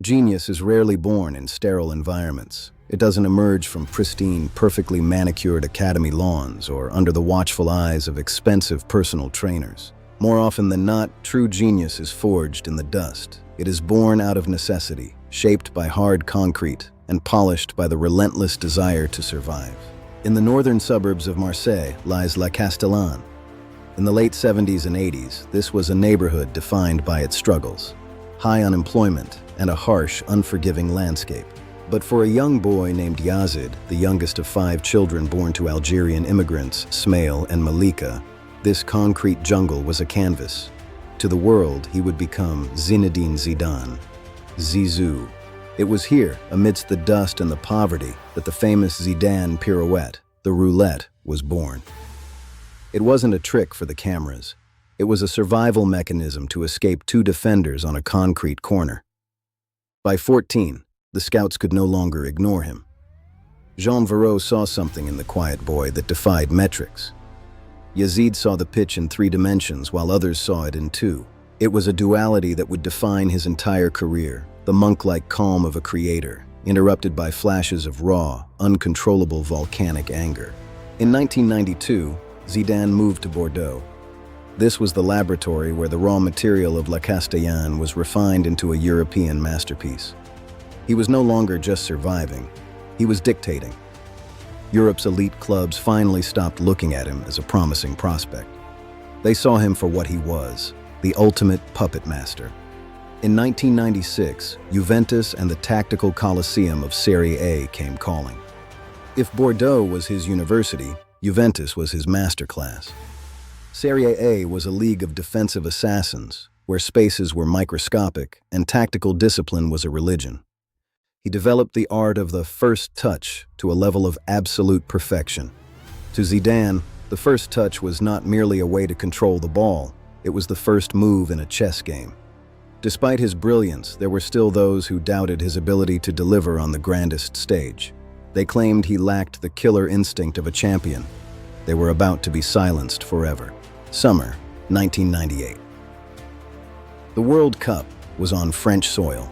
Genius is rarely born in sterile environments. It doesn't emerge from pristine, perfectly manicured academy lawns or under the watchful eyes of expensive personal trainers. More often than not, true genius is forged in the dust. It is born out of necessity, shaped by hard concrete, and polished by the relentless desire to survive. In the northern suburbs of Marseille lies La Castellane. In the late 70s and 80s, this was a neighborhood defined by its struggles, high unemployment, and a harsh, unforgiving landscape. But for a young boy named Yazid, the youngest of 5 children born to Algerian immigrants, Smail and Malika, this concrete jungle was a canvas. To the world, he would become Zinedine Zidane, Zizou. It was here, amidst the dust and the poverty, that the famous Zidane pirouette, the roulette, was born. It wasn't a trick for the cameras. It was a survival mechanism to escape 2 defenders on a concrete corner. By 14, the scouts could no longer ignore him. Jean Varot saw something in the quiet boy that defied metrics. Yazid saw the pitch in 3 dimensions while others saw it in 2. It was a duality that would define his entire career, the monk-like calm of a creator, interrupted by flashes of raw, uncontrollable volcanic anger. In 1992, Zidane moved to Bordeaux. This was the laboratory where the raw material of La Castellane was refined into a European masterpiece. He was no longer just surviving, he was dictating. Europe's elite clubs finally stopped looking at him as a promising prospect. They saw him for what he was, the ultimate puppet master. In 1996, Juventus and the tactical Colosseum of Serie A came calling. If Bordeaux was his university, Juventus was his masterclass. Serie A was a league of defensive assassins, where spaces were microscopic and tactical discipline was a religion. He developed the art of the first touch to a level of absolute perfection. To Zidane, the first touch was not merely a way to control the ball, it was the first move in a chess game. Despite his brilliance, there were still those who doubted his ability to deliver on the grandest stage. They claimed he lacked the killer instinct of a champion. They were about to be silenced forever. Summer, 1998. The World Cup was on French soil.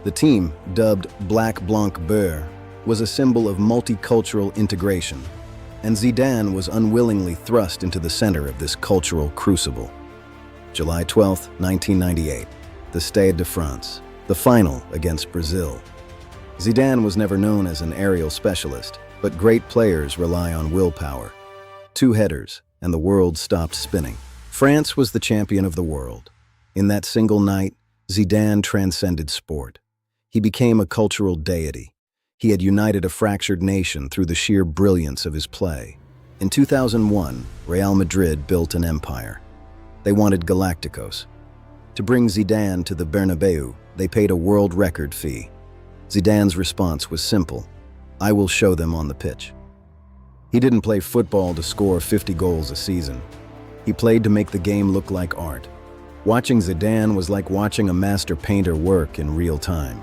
The team, dubbed Black Blanc Beurre, was a symbol of multicultural integration, and Zidane was unwillingly thrust into the center of this cultural crucible. July 12, 1998, the Stade de France, the final against Brazil. Zidane was never known as an aerial specialist, but great players rely on willpower. 2 headers, and the world stopped spinning. France was the champion of the world. In that single night, Zidane transcended sport. He became a cultural deity. He had united a fractured nation through the sheer brilliance of his play. In 2001, Real Madrid built an empire. They wanted Galacticos. To bring Zidane to the Bernabeu, they paid a world record fee. Zidane's response was simple: I will show them on the pitch. He didn't play football to score 50 goals a season. He played to make the game look like art. Watching Zidane was like watching a master painter work in real time.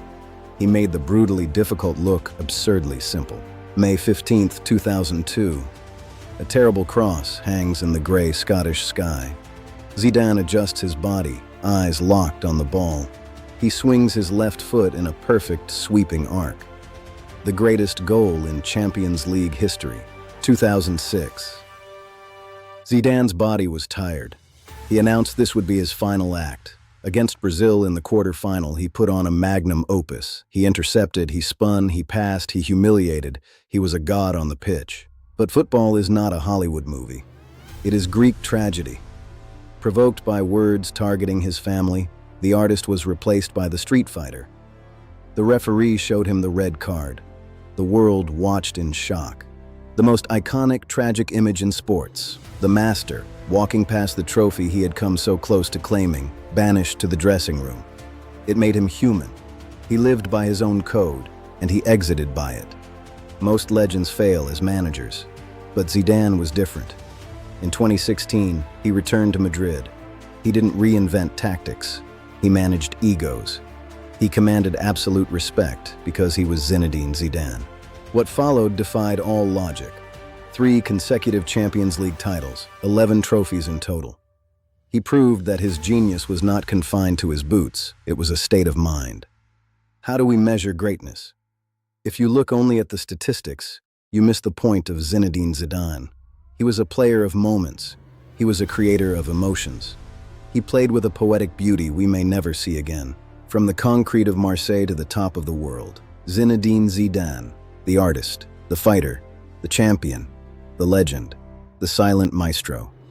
He made the brutally difficult look absurdly simple. May 15, 2002. A terrible cross hangs in the gray Scottish sky. Zidane adjusts his body, eyes locked on the ball. He swings his left foot in a perfect sweeping arc. The greatest goal in Champions League history. 2006. Zidane's body was tired. He announced this would be his final act. Against Brazil in the quarterfinal, he put on a magnum opus. He intercepted, he spun, he passed, he humiliated. He was a god on the pitch. But football is not a Hollywood movie. It is Greek tragedy. Provoked by words targeting his family, the artist was replaced by the street fighter. The referee showed him the red card. The world watched in shock. The most iconic, tragic image in sports, the master, walking past the trophy he had come so close to claiming, banished to the dressing room. It made him human. He lived by his own code, and he exited by it. Most legends fail as managers, but Zidane was different. In 2016, he returned to Madrid. He didn't reinvent tactics. He managed egos. He commanded absolute respect because he was Zinedine Zidane. What followed defied all logic. 3 consecutive Champions League titles, 11 trophies in total. He proved that his genius was not confined to his boots, it was a state of mind. How do we measure greatness? If you look only at the statistics, you miss the point of Zinedine Zidane. He was a player of moments. He was a creator of emotions. He played with a poetic beauty we may never see again. From the concrete of Marseille to the top of the world, Zinedine Zidane, the artist, the fighter, the champion, the legend, the silent maestro.